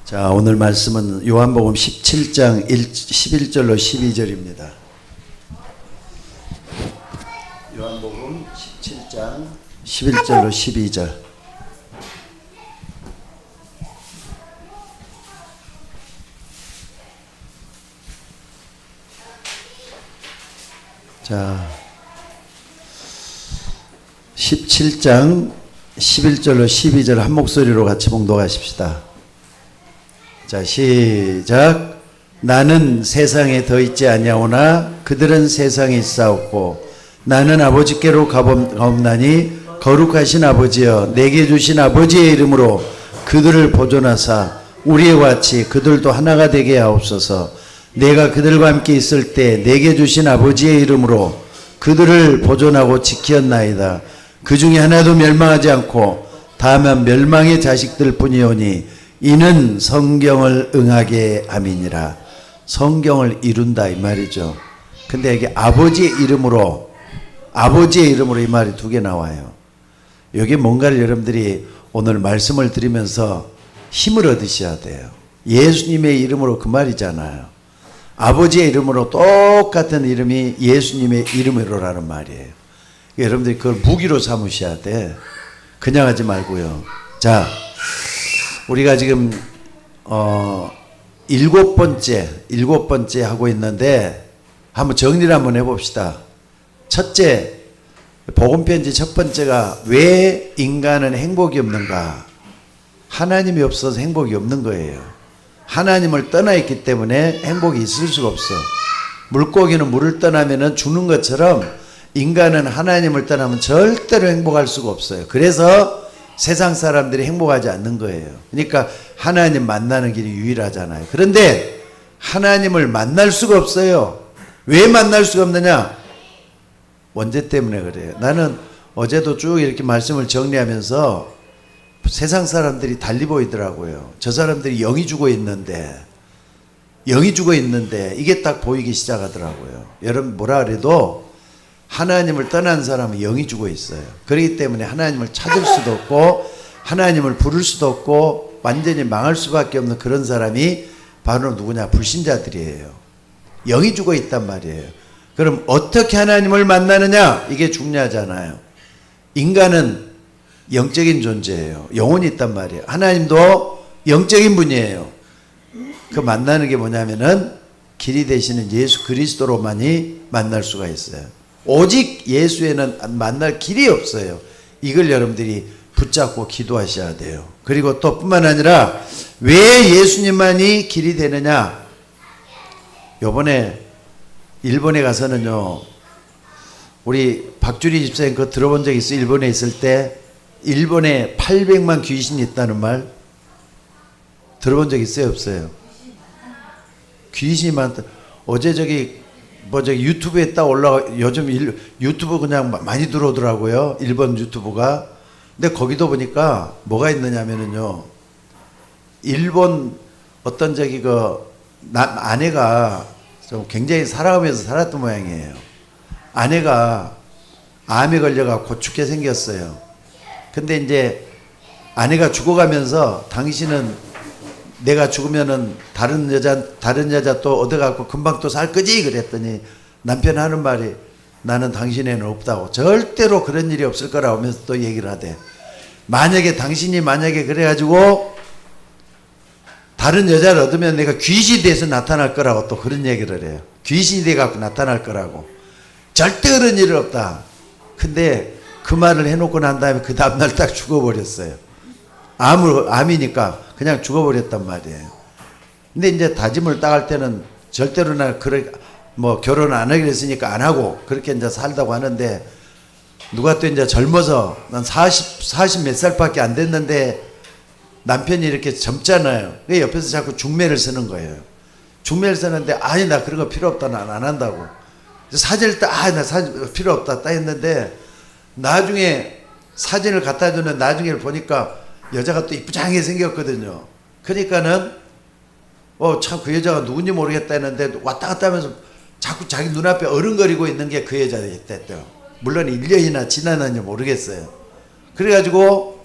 자, 오늘 말씀은 요한복음 17장 11절로 12절입니다. 요한복음 17장 11절로 12절. 자, 17장 11절로 12절 한 목소리로 같이 봉독하십시다. 자, 시작. 나는 세상에 더 있지 아니하오나 그들은 세상에 있사옵고 나는 아버지께로 가옵나니 거룩하신 아버지여 내게 주신 아버지의 이름으로 그들을 보존하사 우리와 같이 그들도 하나가 되게 하옵소서. 내가 그들과 함께 있을 때 내게 주신 아버지의 이름으로 그들을 보존하고 지키었나이다. 그 중에 하나도 멸망하지 않고 다만 멸망의 자식들 뿐이오니 이는 성경을 응하게 함이니라. 성경을 이룬다 이 말이죠. 근데 여기 아버지의 이름으로 이 말이 두 개 나와요. 여기 뭔가를 여러분들이 오늘 말씀을 들으면서 힘을 얻으셔야 돼요. 예수님의 이름으로 그 말이잖아요. 아버지의 이름으로 똑같은 이름이 예수님의 이름으로라는 말이에요. 여러분들이 그걸 무기로 삼으셔야 돼. 그냥 하지 말고요. 자, 우리가 지금 일곱 번째 하고 있는데 한번 정리를 한번 해봅시다. 첫째, 복음편지 첫 번째가 왜 인간은 행복이 없는가? 하나님이 없어서 행복이 없는 거예요. 하나님을 떠나 있기 때문에 행복이 있을 수가 없어. 물고기는 물을 떠나면 죽는 것처럼 인간은 하나님을 떠나면 절대로 행복할 수가 없어요. 그래서 세상 사람들이 행복하지 않는 거예요. 그러니까 하나님 만나는 길이 유일하잖아요. 그런데 하나님을 만날 수가 없어요. 왜 만날 수가 없느냐? 원죄 때문에 그래요. 나는 어제도 쭉 이렇게 말씀을 정리하면서 세상 사람들이 달리 보이더라고요. 저 사람들이 영이 죽어 있는데 이게 딱 보이기 시작하더라고요. 여러분 뭐라 그래도 하나님을 떠난 사람은 영이 죽어 있어요. 그렇기 때문에 하나님을 찾을 수도 없고 하나님을 부를 수도 없고 완전히 망할 수밖에 없는 그런 사람이 바로 누구냐? 불신자들이에요. 영이 죽어 있단 말이에요. 그럼 어떻게 하나님을 만나느냐? 이게 중요하잖아요. 인간은 영적인 존재예요. 영혼이 있단 말이에요. 하나님도 영적인 분이에요. 그 만나는 게 뭐냐면은 길이 되시는 예수 그리스도로만이 만날 수가 있어요. 오직 예수에는 만날 길이 없어요. 이걸 여러분들이 붙잡고 기도하셔야 돼요. 그리고 또 뿐만 아니라 왜 예수님만이 길이 되느냐? 요번에 일본에 가서는요, 우리 박주리 집사님 그거 들어본 적 있어요? 일본에 있을 때 일본에 800만 귀신이 있다는 말 들어본 적 있어요? 없어요? 귀신이 많다. 어제 저기 유튜브에 딱 요즘 유튜브 그냥 많이 들어오더라고요. 일본 유튜브가. 근데 거기도 보니까 뭐가 있느냐면은요, 일본 어떤 아내가 좀 굉장히 사랑하면서 살았던 모양이에요. 아내가 암에 걸려갖고 죽게 생겼어요. 근데 이제 아내가 죽어가면서 당신은 내가 죽으면은 다른 여자 또 얻어갖고 금방 또 살 거지? 그랬더니 남편 하는 말이 나는 당신에는 없다고. 절대로 그런 일이 없을 거라고 하면서 또 얘기를 하대. 당신이 만약에 그래가지고 다른 여자를 얻으면 내가 귀신이 돼서 나타날 거라고 또 그런 얘기를 해요. 귀신이 돼갖고 나타날 거라고. 절대 그런 일은 없다. 근데 그 말을 해놓고 난 다음에 그 다음날 딱 죽어버렸어요. 암이니까 그냥 죽어버렸단 말이에요. 근데 이제 다짐을 딱 할 때는 절대로 결혼 안 하기로 했으니까 안 하고 그렇게 이제 살다고 하는데 누가 또 이제 젊어서 난 40 몇 살밖에 안 됐는데 남편이 이렇게 젊잖아요. 그 옆에서 자꾸 중매를 쓰는 거예요. 중매를 쓰는데 아니 나 그런 거 필요 없다. 난 안 한다고. 사진을 나 사진 필요 없다. 딱 했는데 나중에 사진을 갖다 주는 나중에 보니까 여자가 또 이쁘장하게 생겼거든요. 그러니까는 참 그 여자가 누군지 모르겠다 했는데 왔다 갔다 하면서 자꾸 자기 눈앞에 어른거리고 있는 게 그 여자였대요. 물론 1년이나 지났는지 모르겠어요. 그래가지고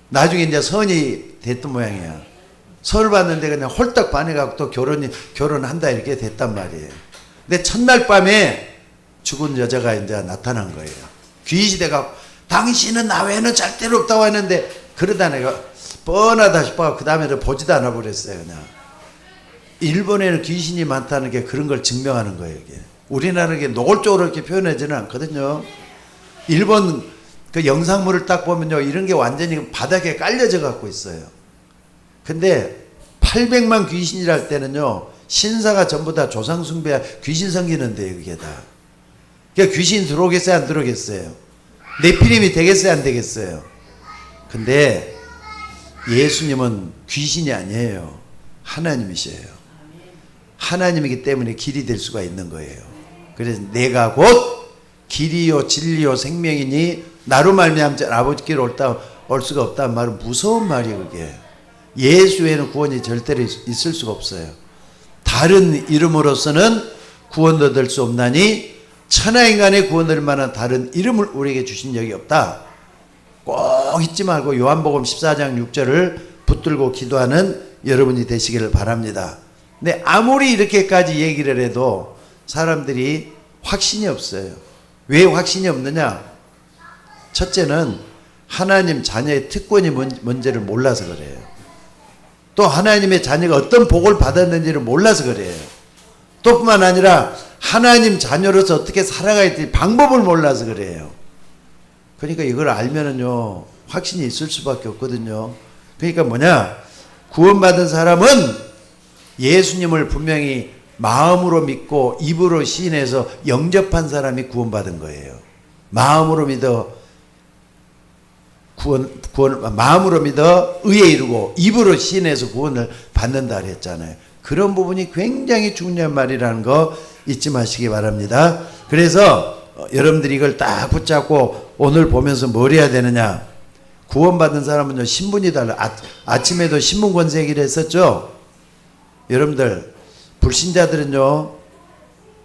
나중에 이제 선이 됐던 모양이야. 선을 받는데 그냥 홀딱 반해갖고 또 결혼한다 이렇게 됐단 말이에요. 근데 첫날 밤에 죽은 여자가 이제 나타난 거예요. 귀신이 돼갖고 당신은 나 외에는 절대로 없다고 했는데 그러다 내가 뻔하다 싶어 그 다음에는 보지도 않아 버렸어요. 그냥. 일본에는 귀신이 많다는 게 그런 걸 증명하는 거예요. 이게. 우리나라는 게 노골적으로 이렇게 표현하지는 않거든요. 일본 그 영상물을 딱 보면요, 이런 게 완전히 바닥에 깔려져 갖고 있어요. 근데 800만 귀신이랄 때는요, 신사가 전부 다 조상숭배 귀신 섬기는데요, 그게 다. 그러니까 귀신 들어오겠어요, 안 들어오겠어요? 네피림이 되겠어요, 안 되겠어요? 근데 예수님은 귀신이 아니에요. 하나님이세요. 하나님이기 때문에 길이 될 수가 있는 거예요. 그래서 내가 곧 길이요 진리요 생명이니 나로 말미암지 아버지께로 올 수가 없다는 말은 무서운 말이에요. 그게 예수 외에는 구원이 절대로 있을 수가 없어요. 다른 이름으로서는 구원 얻을 수 없나니 천하인간의 구원 얻을 만한 다른 이름을 우리에게 주신 적이 없다. 꼭 잊지 말고 요한복음 14장 6절을 붙들고 기도하는 여러분이 되시기를 바랍니다. 근데 아무리 이렇게까지 얘기를 해도 사람들이 확신이 없어요. 왜 확신이 없느냐? 첫째는 하나님 자녀의 특권이 뭔지를 몰라서 그래요. 또 하나님의 자녀가 어떤 복을 받았는지를 몰라서 그래요. 또 뿐만 아니라 하나님 자녀로서 어떻게 살아가야 될 방법을 몰라서 그래요. 그러니까 이걸 알면은요, 확신이 있을 수밖에 없거든요. 그러니까 뭐냐? 구원받은 사람은 예수님을 분명히 마음으로 믿고 입으로 시인해서 영접한 사람이 구원받은 거예요. 마음으로 믿어 마음으로 믿어 의에 이르고 입으로 시인해서 구원을 받는다 그랬잖아요. 그런 부분이 굉장히 중요한 말이라는 거 잊지 마시기 바랍니다. 그래서 여러분들이 이걸 딱 붙잡고 오늘 보면서 뭘 해야 되느냐? 구원받은 사람은요, 신분이 달라. 아침에도 신분 권세 얘기를 했었죠? 여러분들, 불신자들은요,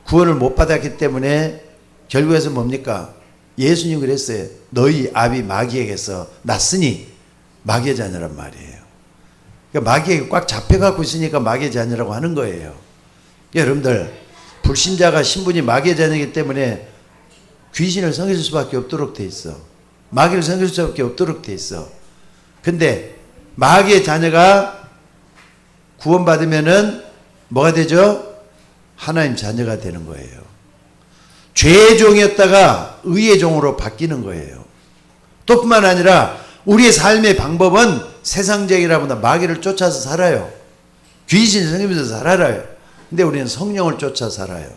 구원을 못 받았기 때문에 결국에서 뭡니까? 예수님 그랬어요. 너희 아비 마귀에게서 났으니 마귀의 자녀란 말이에요. 그러니까 마귀에게 꽉 잡혀갖고 있으니까 마귀의 자녀라고 하는 거예요. 여러분들, 불신자가 신분이 마귀의 자녀이기 때문에 귀신을 섬길 수밖에 없도록 돼 있어. 마귀를 섬길 수밖에 없도록 돼 있어. 근데 마귀의 자녀가 구원받으면은 뭐가 되죠? 하나님 자녀가 되는 거예요. 죄의 종이었다가 의의 종으로 바뀌는 거예요. 또 뿐만 아니라 우리의 삶의 방법은 세상적이라보다 마귀를 쫓아서 살아요. 귀신을 섬기면서 살아요. 근데 우리는 성령을 쫓아 살아요.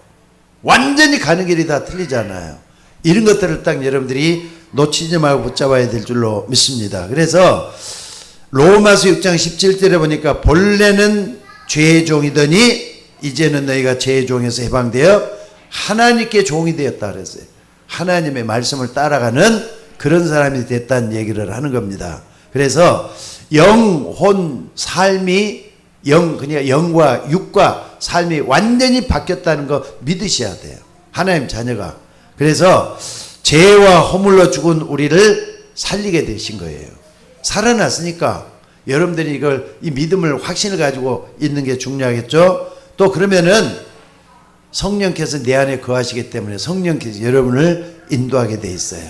완전히 가는 길이 다 틀리잖아요. 이런 것들을 딱 여러분들이 놓치지 말고 붙잡아야 될 줄로 믿습니다. 그래서 로마서 6장 17절에 보니까 본래는 죄의 종이더니 이제는 너희가 죄의 종에서 해방되어 하나님께 종이 되었다 그랬어요. 하나님의 말씀을 따라가는 그런 사람이 됐다는 얘기를 하는 겁니다. 그래서 영혼 삶이 그러니까 영과 육과 삶이 완전히 바뀌었다는 거 믿으셔야 돼요. 하나님 자녀가. 그래서 죄와 허물로 죽은 우리를 살리게 되신 거예요. 살아났으니까 여러분들이 이 믿음을 확신을 가지고 있는 게 중요하겠죠. 또 그러면은 성령께서 내 안에 거하시기 때문에 성령께서 여러분을 인도하게 돼 있어요.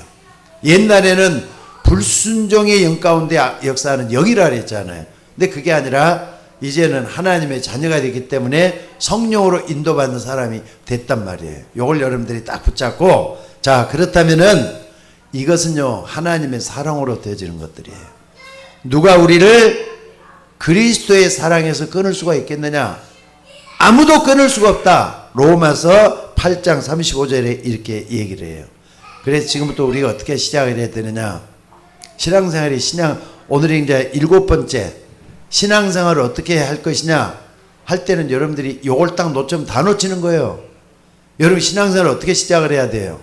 옛날에는 불순종의 영 가운데 역사하는 영이라 그랬잖아요. 근데 그게 아니라 이제는 하나님의 자녀가 되기 때문에 성령으로 인도받는 사람이 됐단 말이에요. 이걸 여러분들이 딱 붙잡고, 자, 그렇다면은 이것은요, 하나님의 사랑으로 되어지는 것들이에요. 누가 우리를 그리스도의 사랑에서 끊을 수가 있겠느냐? 아무도 끊을 수가 없다. 로마서 8장 35절에 이렇게 얘기를 해요. 그래서 지금부터 우리가 어떻게 시작을 해야 되느냐? 신앙생활이 오늘이 이제 7번째. 신앙생활을 어떻게 할 것이냐 할 때는 여러분들이 요걸 딱 놓치면 다 놓치는 거예요. 여러분 신앙생활을 어떻게 시작을 해야 돼요?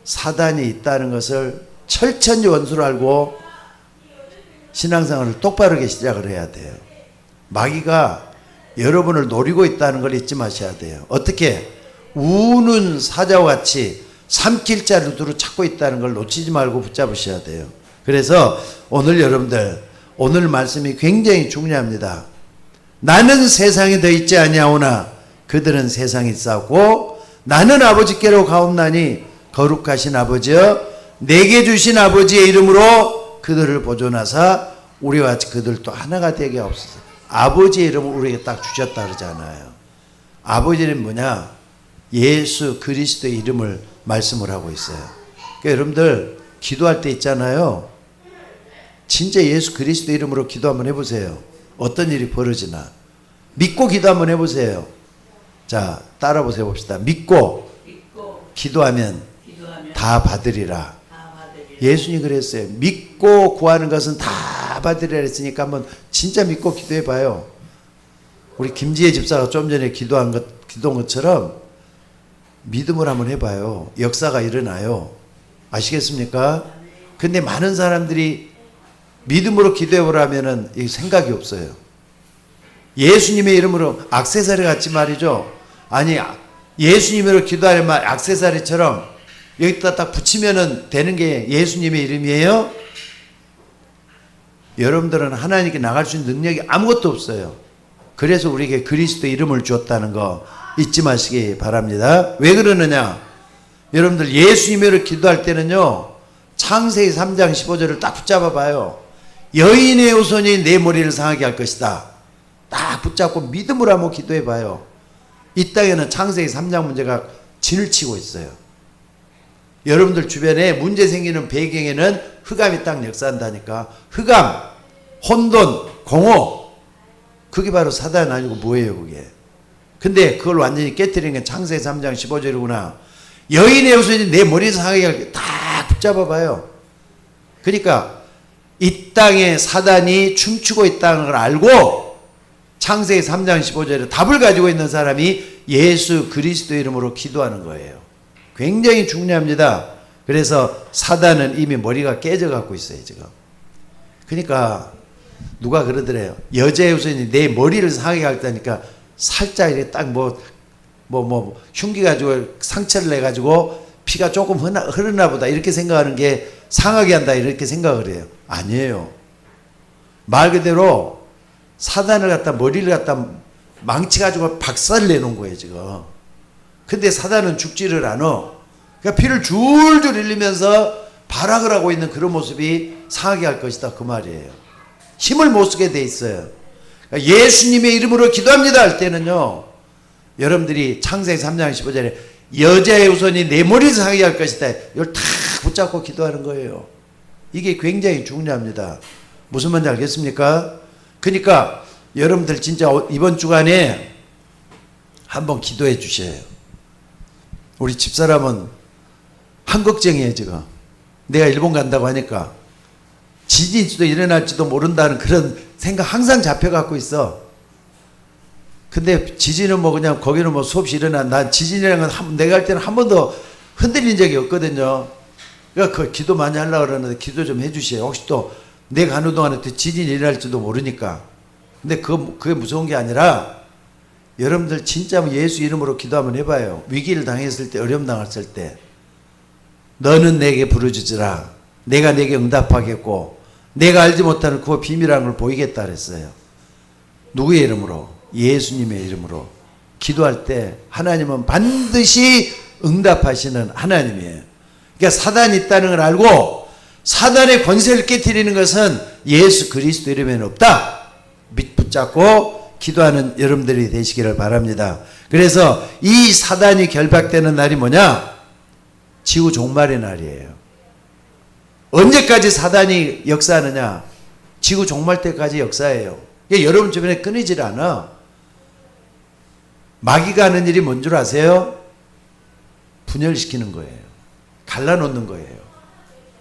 사단이 있다는 것을 철천히 원수로 알고 신앙생활을 똑바르게 시작을 해야 돼요. 마귀가 여러분을 노리고 있다는 걸 잊지 마셔야 돼요. 어떻게? 우는 사자와 같이 삼킬 자를 두루 찾고 있다는 걸 놓치지 말고 붙잡으셔야 돼요. 그래서 오늘 여러분들 오늘 말씀이 굉장히 중요합니다. 나는 세상에 더 있지 아니하오나 그들은 세상에 있사오고 나는 아버지께로 가옵나니 거룩하신 아버지여 내게 주신 아버지의 이름으로 그들을 보존하사 우리와 같이 그들도 하나가 되게 하옵소서. 아버지의 이름을 우리에게 딱 주셨다 그러잖아요. 아버지는 뭐냐? 예수 그리스도의 이름을 말씀을 하고 있어요. 그러니까 여러분들 기도할 때 있잖아요. 진짜 예수 그리스도 이름으로 기도 한번 해보세요. 어떤 일이 벌어지나. 믿고 기도 한번 해보세요. 자, 따라 보세요. 봅시다. 믿고 기도하면 다 받으리라. 예수님이 그랬어요. 믿고 구하는 것은 다 받으리라 했으니까 한번 진짜 믿고 기도해 봐요. 우리 김지혜 집사가 좀 전에 기도한 것처럼 믿음을 한번 해봐요. 역사가 일어나요. 아시겠습니까? 근데 많은 사람들이 믿음으로 기도해보라면은 생각이 없어요. 예수님의 이름으로 액세서리 같이 말이죠. 아니, 예수님으로 기도하려면 액세서리처럼 여기다 딱 붙이면은 되는 게 예수님의 이름이에요? 여러분들은 하나님께 나갈 수 있는 능력이 아무것도 없어요. 그래서 우리에게 그리스도 이름을 주었다는 거 잊지 마시기 바랍니다. 왜 그러느냐? 여러분들 예수님으로 기도할 때는요. 창세기 3장 15절을 딱 붙잡아 봐요. 여인의 후손이 내 머리를 상하게 할 것이다. 딱 붙잡고 믿음으로 한번 기도해 봐요. 이 땅에는 창세기 3장 문제가 진을 치고 있어요. 여러분들 주변에 문제 생기는 배경에는 흑암이 딱 역사한다니까. 흑암, 혼돈, 공허. 그게 바로 사단 아니고 뭐예요 그게. 근데 그걸 완전히 깨뜨리는 게 창세기 3장 15절이구나. 여인의 후손이 내 머리를 상하게 할 딱 붙잡아 봐요. 그러니까 이 땅에 사단이 춤추고 있다는 걸 알고 창세기 3장 15절에 답을 가지고 있는 사람이 예수 그리스도 이름으로 기도하는 거예요. 굉장히 중요합니다. 그래서 사단은 이미 머리가 깨져 갖고 있어요 지금. 그러니까 누가 그러더래요. 여자의 후손이 내 머리를 상하게 할다니까 살짝 이렇게 딱 흉기 가지고 상처를 내 가지고 피가 조금 흐르나 보다 이렇게 생각하는 게 상하게 한다 이렇게 생각을 해요. 아니에요. 말 그대로 사단을 갖다 머리를 갖다 망치 가지고 박살을 내놓은 거예요 지금. 근데 사단은 죽지를 않아. 그러니까 피를 줄줄 흘리면서 발악을 하고 있는 그런 모습이 상하게 할 것이다 그 말이에요. 힘을 못 쓰게 돼 있어요. 그러니까 예수님의 이름으로 기도합니다 할 때는요. 여러분들이 창세기 3장 15절에 여자의 후손이 내 머리를 상하게 할 것이다. 이걸 다 붙잡고 기도하는 거예요. 이게 굉장히 중요합니다. 무슨 말인지 알겠습니까? 그러니까 여러분들 진짜 이번 주간에 한번 기도해 주셔요. 우리 집사람은 한걱정이에요 지금. 내가 일본 간다고 하니까 지진도 일어날지도 모른다는 그런 생각 항상 잡혀갖고 있어. 근데 지진은 뭐 그냥 거기는 뭐 수없이 일어나. 난 지진이라는 건 내가 할 때는 한 번도 흔들린 적이 없거든요. 그러니까 그 기도 많이 하려고 그러는데 기도 좀 해주세요. 혹시 또 내가 가는 동안에 또 지진이 일어날지도 모르니까. 근데 그게 무서운 게 아니라 여러분들 진짜 예수 이름으로 기도 한번 해봐요. 위기를 당했을 때, 어려움 당했을 때 너는 내게 부르짖으라. 내가 내게 응답하겠고 내가 알지 못하는 그 비밀한 걸 보이겠다 그랬어요. 누구의 이름으로? 예수님의 이름으로 기도할 때 하나님은 반드시 응답하시는 하나님이에요. 그러니까 사단이 있다는 걸 알고 사단의 권세를 깨뜨리는 것은 예수 그리스도 이름에는 없다. 붙잡고 기도하는 여러분들이 되시기를 바랍니다. 그래서 이 사단이 결박되는 날이 뭐냐? 지구 종말의 날이에요. 언제까지 사단이 역사하느냐? 지구 종말 때까지 역사해요. 여러분 주변에 끊이질 않아. 마귀가 하는 일이 뭔 줄 아세요? 분열시키는 거예요. 갈라놓는 거예요.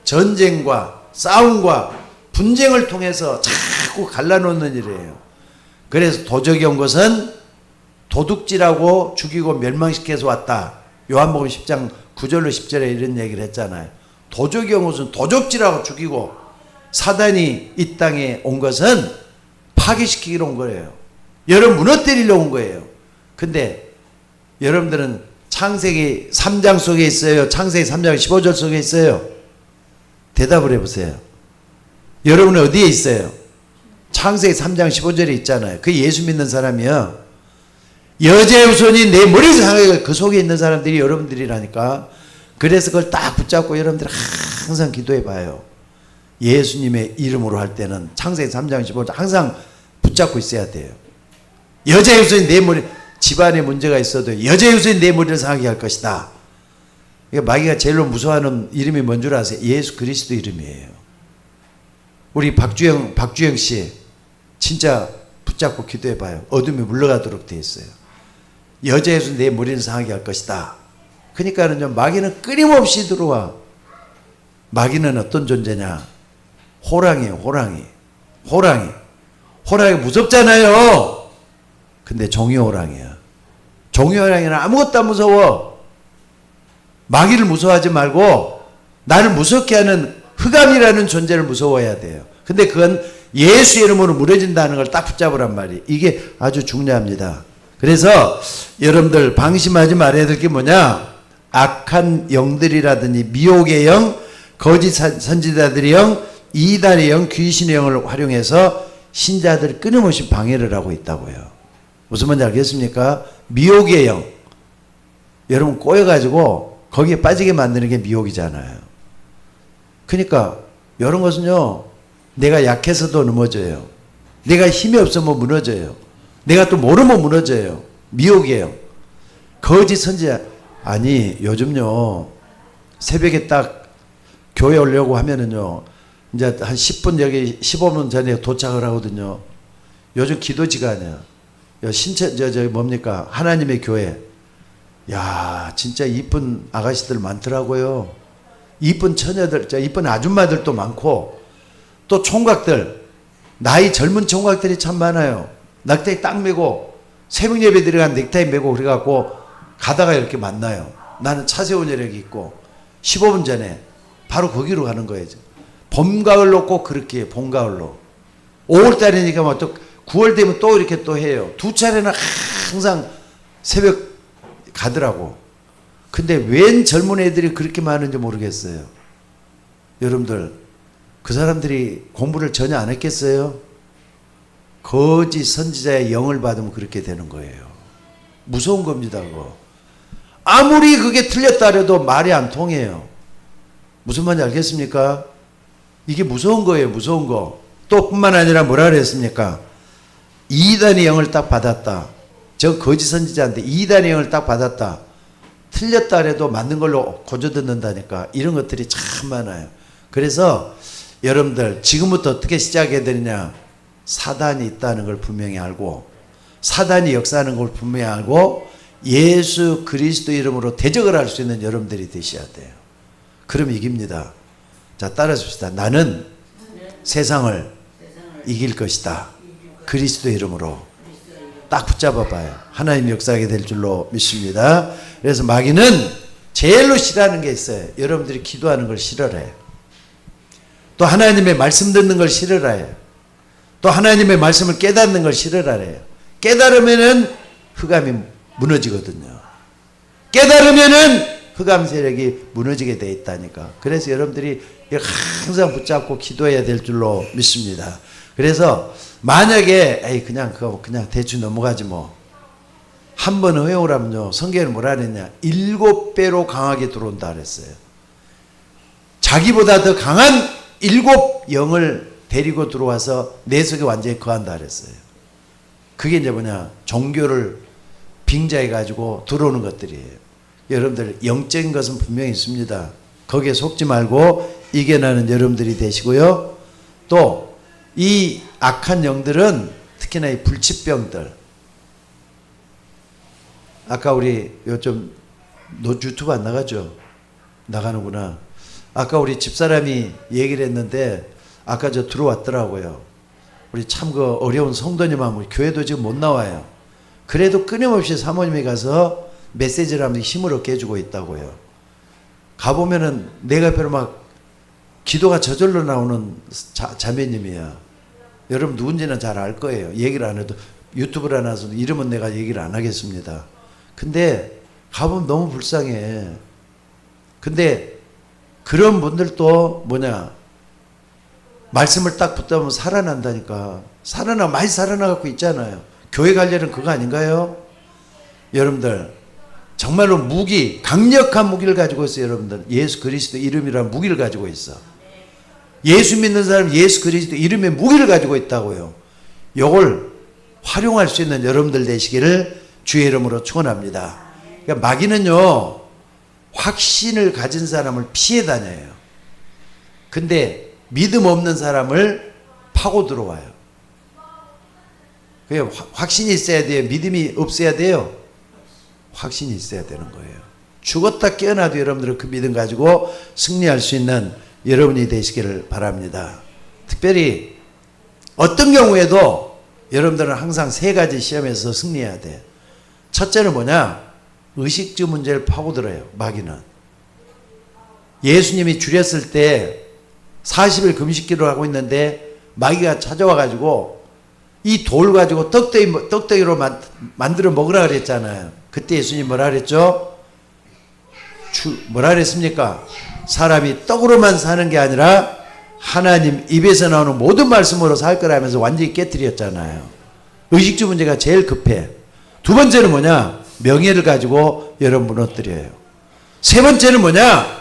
전쟁과 싸움과 분쟁을 통해서 자꾸 갈라놓는 일이에요. 그래서 도적이 온 것은 도둑질하고 죽이고 멸망시켜서 왔다. 요한복음 10장 9절로 10절에 이런 얘기를 했잖아요. 도적이 온 것은 도적질하고 죽이고 사단이 이 땅에 온 것은 파괴시키기로 온 거예요. 여러분 무너뜨리려고 온 거예요. 근데 여러분들은 창세기 3장 속에 있어요? 창세기 3장 15절 속에 있어요? 대답을 해보세요. 여러분은 어디에 있어요? 창세기 3장 15절에 있잖아요. 그 예수 믿는 사람이요. 여자의 후손이 내 머리에서 상하게 그 속에 있는 사람들이 여러분들이라니까. 그래서 그걸 딱 붙잡고 여러분들 항상 기도해 봐요. 예수님의 이름으로 할 때는 창세기 3장 15절 항상 붙잡고 있어야 돼요. 여자의 후손이 내 머리, 집안에 문제가 있어도 여자의 후손이 내 머리를 상하게 할 것이다. 그러니까 마귀가 제일로 무서워하는 이름이 뭔 줄 아세요? 예수 그리스도 이름이에요. 우리 박주영 씨 진짜 붙잡고 기도해 봐요. 어둠이 물러가도록 돼 있어요. 여자의 후손이 내 머리를 상하게 할 것이다. 그러니까는요, 마귀는 끊임없이 들어와. 마귀는 어떤 존재냐? 호랑이에요, 호랑이. 호랑이 무섭잖아요. 근데 종이 호랑이야. 종이 호랑이는 아무것도 안 무서워. 마귀를 무서워하지 말고 나를 무섭게 하는 흑암이라는 존재를 무서워해야 돼요. 근데 그건 예수 이름으로 무너진다는 걸 딱 붙잡으란 말이에요. 이게 아주 중요합니다. 그래서 여러분들 방심하지 말아야 될 게 뭐냐? 악한 영들이라든지 미혹의 영, 거짓 선지자들의 영, 이단의 영, 귀신의 영을 활용해서 신자들을 끊임없이 방해를 하고 있다고요. 무슨 말인지 알겠습니까? 미혹의 영. 여러분 꼬여가지고 거기에 빠지게 만드는 게 미혹이잖아요. 그러니까 이런 것은요, 내가 약해서도 넘어져요. 내가 힘이 없으면 무너져요. 내가 또 모르면 무너져요. 미혹이에요. 거짓 선지자. 아니 요즘요, 새벽에 딱 교회 오려고 하면은요, 이제 한 10분 여기 15분 전에 도착을 하거든요. 요즘 기도지간이야. 저기 뭡니까? 하나님의 교회. 야, 진짜 이쁜 아가씨들 많더라고요. 이쁜 처녀들, 이쁜 아줌마들도 많고, 또 총각들, 나이 젊은 총각들이 참 많아요. 넥타이 딱 메고, 새벽 예배 들어간 넥타이 메고 그래갖고 가다가 이렇게 만나요. 나는 차 세운 여력이 있고, 15분 전에 바로 거기로 가는 거예요. 봄, 가을로 꼭 그렇게 해요. 봄, 가을로. 5월달이니까 뭐 또 9월 되면 또 이렇게 또 해요. 두 차례는 항상 새벽 가더라고. 근데 웬 젊은 애들이 그렇게 많은지 모르겠어요. 여러분들, 그 사람들이 공부를 전혀 안 했겠어요? 거짓 선지자의 영을 받으면 그렇게 되는 거예요. 무서운 겁니다, 그거. 아무리 그게 틀렸다 해도 말이 안 통해요. 무슨 말인지 알겠습니까? 이게 무서운 거예요, 무서운 거. 또 뿐만 아니라 뭐라 그랬습니까? 이단의 영을 딱 받았다. 저 거짓 선지자인데 이단의 영을 딱 받았다. 틀렸다 해도 맞는 걸로 고쳐 듣는다니까. 이런 것들이 참 많아요. 그래서 여러분들 지금부터 어떻게 시작해야 되느냐? 사단이 있다는 걸 분명히 알고, 사단이 역사하는 걸 분명히 알고, 예수 그리스도 이름으로 대적을 할 수 있는 여러분들이 되셔야 돼요. 그럼 이깁니다. 자, 따라줍시다. 나는 세상을 이길 것이다. 그리스도 이름으로. 딱 붙잡아 봐요. 하나님 역사하게 될 줄로 믿습니다. 그래서 마귀는 제일로 싫어하는 게 있어요. 여러분들이 기도하는 걸 싫어해요. 또 하나님의 말씀 듣는 걸 싫어해요. 또 하나님의 말씀을 깨닫는 걸 싫어해요. 깨달으면은 흑암이 무너지거든요. 깨달으면은 흑암 세력이 무너지게 돼 있다니까. 그래서 여러분들이 항상 붙잡고 기도해야 될 줄로 믿습니다. 그래서 만약에 에이 그냥 대충 넘어가지 뭐. 한 번 허용을 하면요, 성경에는 뭐라 그랬냐? 7배로 강하게 들어온다 그랬어요. 자기보다 더 강한 7 영을 데리고 들어와서 내 속에 완전히 거한다 그랬어요. 그게 이제 뭐냐? 종교를 빙자해 가지고 들어오는 것들이에요. 여러분들 영적인 것은 분명히 있습니다. 거기에 속지 말고 이겨내는 여러분들이 되시고요. 또 이 악한 영들은 특히나 이 불치병들, 아까 우리 요즘 유튜브 안 나가죠? 나가는구나. 아까 우리 집사람이 얘기를 했는데 아까 저 들어왔더라고요. 우리 참 그 어려운 성도님하고 교회도 지금 못 나와요. 그래도 끊임없이 사모님이 가서 메시지를 하면서 힘을 얻게 해주고 있다고요. 가보면은 내가 별로 막 기도가 저절로 나오는 자매님이야. 여러분 누군지는 잘 알 거예요. 얘기를 안 해도, 유튜브를 안 해서 이름은 내가 얘기를 안 하겠습니다. 근데 가보면 너무 불쌍해. 근데 그런 분들도 뭐냐, 말씀을 딱 붙들면 살아난다니까. 많이 살아나갖고 있잖아요. 교회 관련은 그거 아닌가요? 여러분들 정말로 강력한 무기를 가지고 있어요. 여러분들 예수 그리스도 이름이라는 무기를 가지고 있어. 예수 믿는 사람 예수 그리스도 이름의 무기를 가지고 있다고요. 요걸 활용할 수 있는 여러분들 되시기를 주의 이름으로 축원합니다. 그러니까 마귀는요, 확신을 가진 사람을 피해 다녀요. 근데 믿음 없는 사람을 파고 들어와요. 그게 확신이 있어야 돼요? 믿음이 없어야 돼요? 확신이 있어야 되는 거예요. 죽었다 깨어나도 여러분들은 그 믿음 가지고 승리할 수 있는 여러분이 되시기를 바랍니다. 특별히 어떤 경우에도 여러분들은 항상 세 가지 시험에서 승리해야 돼. 첫째는 뭐냐? 의식주 문제를 파고들어요. 마귀는. 예수님이 줄였을 때 40일 금식기를 하고 있는데 마귀가 찾아와 가지고 이 돌 가지고 떡대기로 만들어 먹으라 그랬잖아요. 그때 예수님 뭐라 그랬죠? 뭐라 그랬습니까? 사람이 떡으로만 사는 게 아니라 하나님 입에서 나오는 모든 말씀으로 살 거라면서 완전히 깨뜨렸잖아요. 의식주 문제가 제일 급해. 두 번째는 뭐냐? 명예를 가지고 여러분 무너뜨려요. 세 번째는 뭐냐?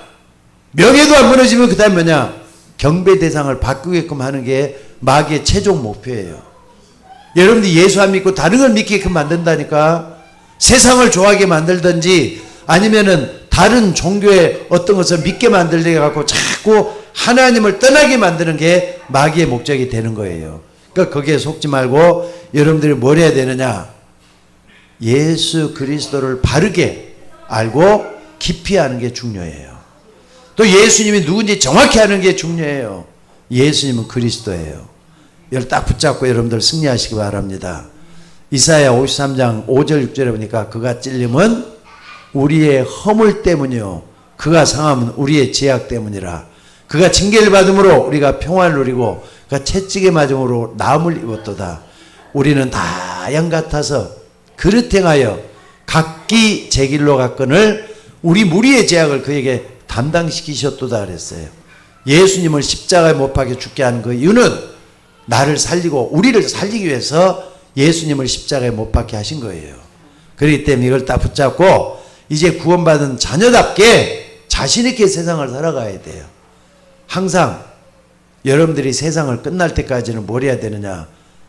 명예도 안 무너지면 그 다음 뭐냐? 경배 대상을 바꾸게끔 하는 게 마귀의 최종 목표예요. 여러분들이 예수 안 믿고 다른 걸 믿게끔 만든다니까. 세상을 좋아하게 만들든지 아니면은 다른 종교의 어떤 것을 믿게 만들게 갖고 자꾸 하나님을 떠나게 만드는 게 마귀의 목적이 되는 거예요. 그러니까 거기에 속지 말고 여러분들이 뭘 해야 되느냐? 예수 그리스도를 바르게 알고 깊이 아는 게 중요해요. 또 예수님이 누군지 정확히 아는 게 중요해요. 예수님은 그리스도예요. 이걸 딱 붙잡고 여러분들 승리하시기 바랍니다. 이사야 53장 5절 6절에 보니까 그가 찔림은 우리의 허물 때문이요 그가 상함은 우리의 죄악 때문이라. 그가 징계를 받음으로 우리가 평화를 누리고 그가 채찍에 맞음으로 나음을 입었도다. 우리는 다 양 같아서 그릇 행하여 각기 제 길로 갔거늘 우리 무리의 죄악을 그에게 담당시키셨도다 그랬어요. 예수님을 십자가에 못 박혀 죽게 한 그 이유는 나를 살리고 우리를 살리기 위해서 예수님을 십자가에 못 박게 하신 거예요. 그렇기 때문에 이걸 딱 붙잡고 이제 구원받은 자녀답게 자신있게 세상을 살아가야 돼요. 항상 여러분들이 세상을 끝날 때까지는 뭘 해야 되느냐?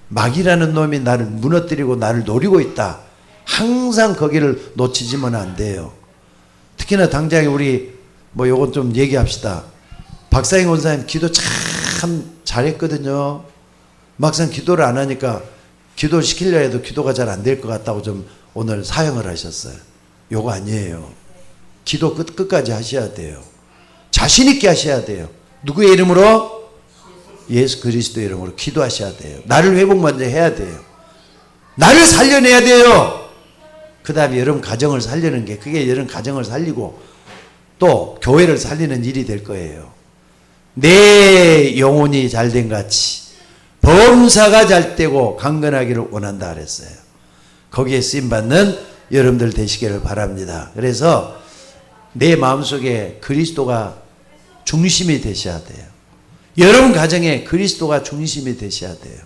마귀라는 놈이 나를 무너뜨리고 나를 노리고 있다. 항상 거기를 놓치지면 안 돼요. 특히나 당장에 우리 요건 좀 얘기합시다. 박상희 원사님 기도 참 잘했거든요. 막상 기도를 안 하니까 기도를 시키려 해도 기도가 잘 안 될 것 같다고 좀 오늘 사형을 하셨어요. 요거 아니에요. 기도 끝까지 하셔야 돼요. 자신 있게 하셔야 돼요. 누구의 이름으로? 예수 그리스도 이름으로 기도하셔야 돼요. 나를 회복 먼저 해야 돼요. 나를 살려내야 돼요. 그 다음에 여러분 가정을 살리는 게 그게 여러분 가정을 살리고 또 교회를 살리는 일이 될 거예요. 내 영혼이 잘된 같이 범사가 잘되고 강건하기를 원한다 그랬어요. 거기에 쓰임받는 여러분들 되시기를 바랍니다. 그래서 내 마음속에 그리스도가 중심이 되셔야 돼요. 여러분 가정에 그리스도가 중심이 되셔야 돼요.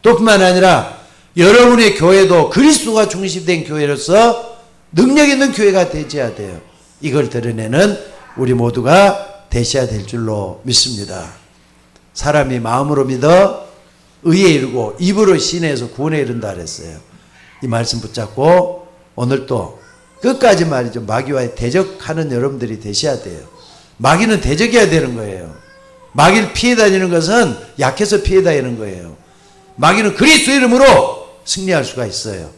또 뿐만 아니라 여러분의 교회도 그리스도가 중심된 교회로서 능력 있는 교회가 되셔야 돼요. 이걸 드러내는 우리 모두가 되셔야 될 줄로 믿습니다. 사람이 마음으로 믿어 의에 이르고 입으로 신뢰해서 구원에 이른다 그랬어요. 이 말씀 붙잡고 오늘 또 끝까지 말이죠. 마귀와 대적하는 여러분들이 되셔야 돼요. 마귀는 대적해야 되는 거예요. 마귀를 피해 다니는 것은 약해서 피해 다니는 거예요. 마귀는 그리스도 이름으로 승리할 수가 있어요.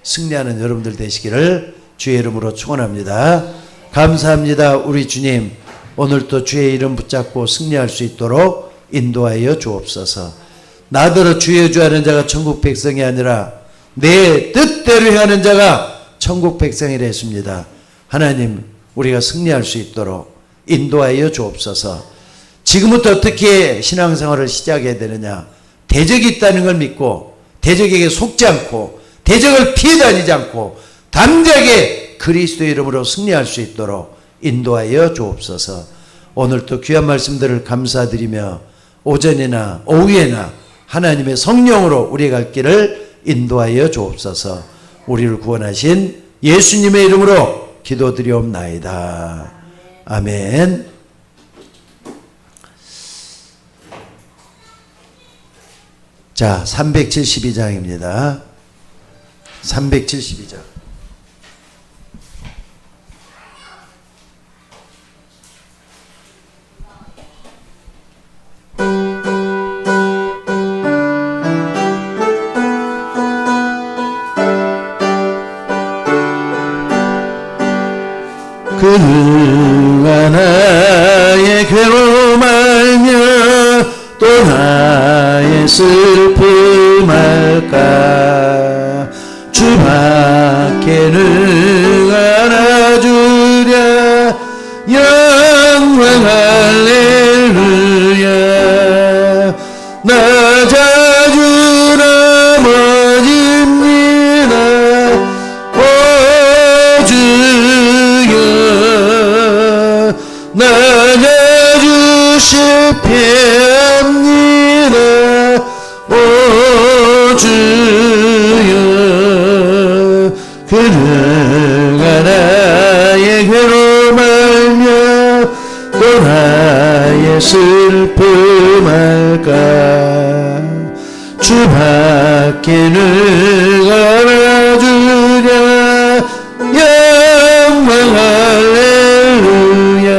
승리하는 여러분들 되시기를 주의 이름으로 축원합니다. 감사합니다. 우리 주님 오늘도 주의 이름 붙잡고 승리할 수 있도록 인도하여 주옵소서. 나더러 주의 주하는 자가 천국 백성이 아니라 내 뜻대로 행하는 자가 천국 백성이라 했습니다. 하나님 우리가 승리할 수 있도록 인도하여 주옵소서. 지금부터 어떻게 신앙생활을 시작해야 되느냐? 대적이 있다는 걸 믿고 대적에게 속지 않고 대적을 피해 다니지 않고 담대하게 그리스도의 이름으로 승리할 수 있도록 인도하여 주옵소서. 오늘도 귀한 말씀들을 감사드리며 오전이나 오후에나 하나님의 성령으로 우리의 갈 길을 인도하여 주옵소서. 우리를 구원하신 예수님의 이름으로 기도드리옵나이다. 아멘. 자, 372장입니다. 372장. 그가 나의 괴로움 알며 또 나의 슬픔 알까 주밖에는 알아주랴 영광 할렐루야 나 자주 넘어집니다 오 주여 나 자주 실패합니다 오 주여 그가 나의 괴로움 알며 또 나의 슬픔 알까 주밖에는 알아주랴 영광 할렐루야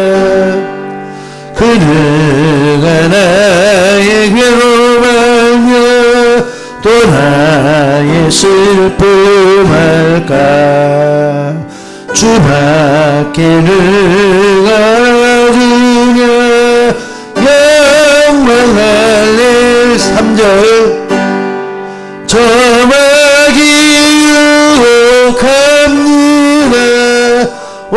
그가 나의 괴로움 알며 또 나의 슬픔 알까 주밖에는 알아주랴 영광 할렐루야 3절 저막이 유혹합니다 오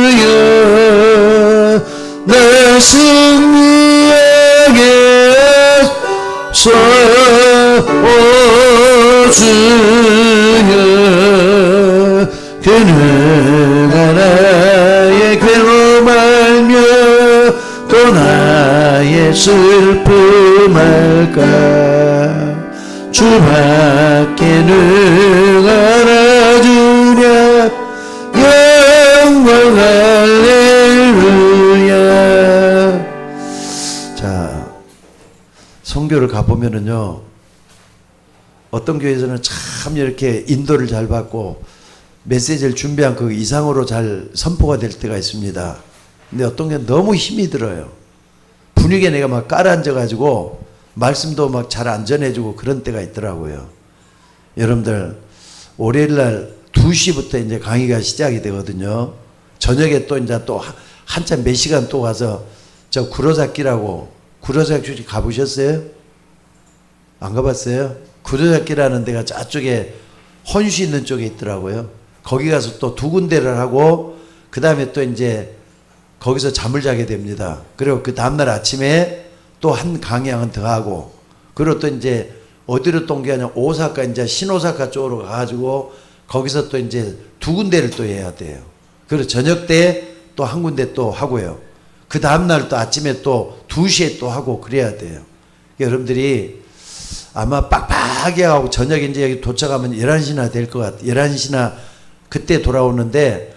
주여 나 승리하게 하소서 오 주여 그가 나의 괴로움 알며 또 나의 슬픔 알까 주밖에는 알아주랴 영광 할렐루야. 자, 선교를 가보면은요 어떤 교회에서는 참 이렇게 인도를 잘 받고 메시지를 준비한 그 이상으로 잘 선포가 될 때가 있습니다. 근데 어떤 게 너무 힘이 들어요. 분위기에 내가 막 깔아앉아가지고 말씀도 막 잘 안 전해주고 그런 때가 있더라고요. 여러분들 월요일날 2시부터 이제 강의가 시작이 되거든요. 저녁에 또 이제 또 한참 몇 시간 또 가서 저 구로잡기라고 구로잡기 가보셨어요? 안 가봤어요? 구로잡기라는 데가 저쪽에 혼수 있는 쪽에 있더라고요. 거기 가서 또 2군데를 하고 그 다음에 또 이제 거기서 잠을 자게 됩니다. 그리고 그 다음날 아침에 또 한 강양은 더 하고 그리고 또 이제 어디로 또 옮겨가냐 오사카 이제 신오사카 쪽으로 가가지고 거기서 또 이제 2군데를 또 해야 돼요. 그리고 저녁 때 또 한 군데 또 하고요. 그 다음날 또 아침에 또 2시에 또 하고 그래야 돼요. 여러분들이 아마 빡빡하게 하고 저녁에 이제 여기 도착하면 11시나 될 것 같아요. 11시나 그때 돌아오는데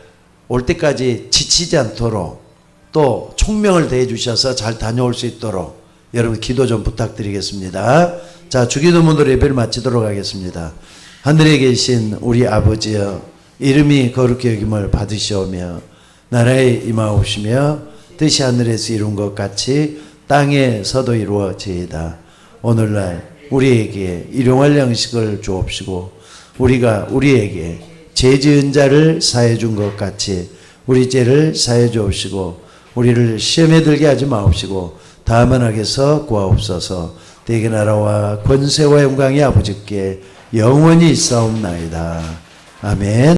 올 때까지 지치지 않도록 또 총명을 대해 주셔서 잘 다녀올 수 있도록 여러분 기도 좀 부탁드리겠습니다. 자, 주기도문으로 예배를 마치도록 하겠습니다. 하늘에 계신 우리 아버지여 이름이 거룩히 여김을 받으시오며 나라에 임하옵시며 뜻이 하늘에서 이룬 것 같이 땅에서도 이루어지이다. 오늘날 우리에게 일용할 양식을 주옵시고 우리가 우리에게 죄 지은 자를 사해 준 것 같이 우리 죄를 사해 주옵시고 우리를 시험에 들게 하지 마옵시고 다만 악에서 구하옵소서. 대개 나라와 권세와 영광이 아버지께 영원히 있사옵나이다. 아멘.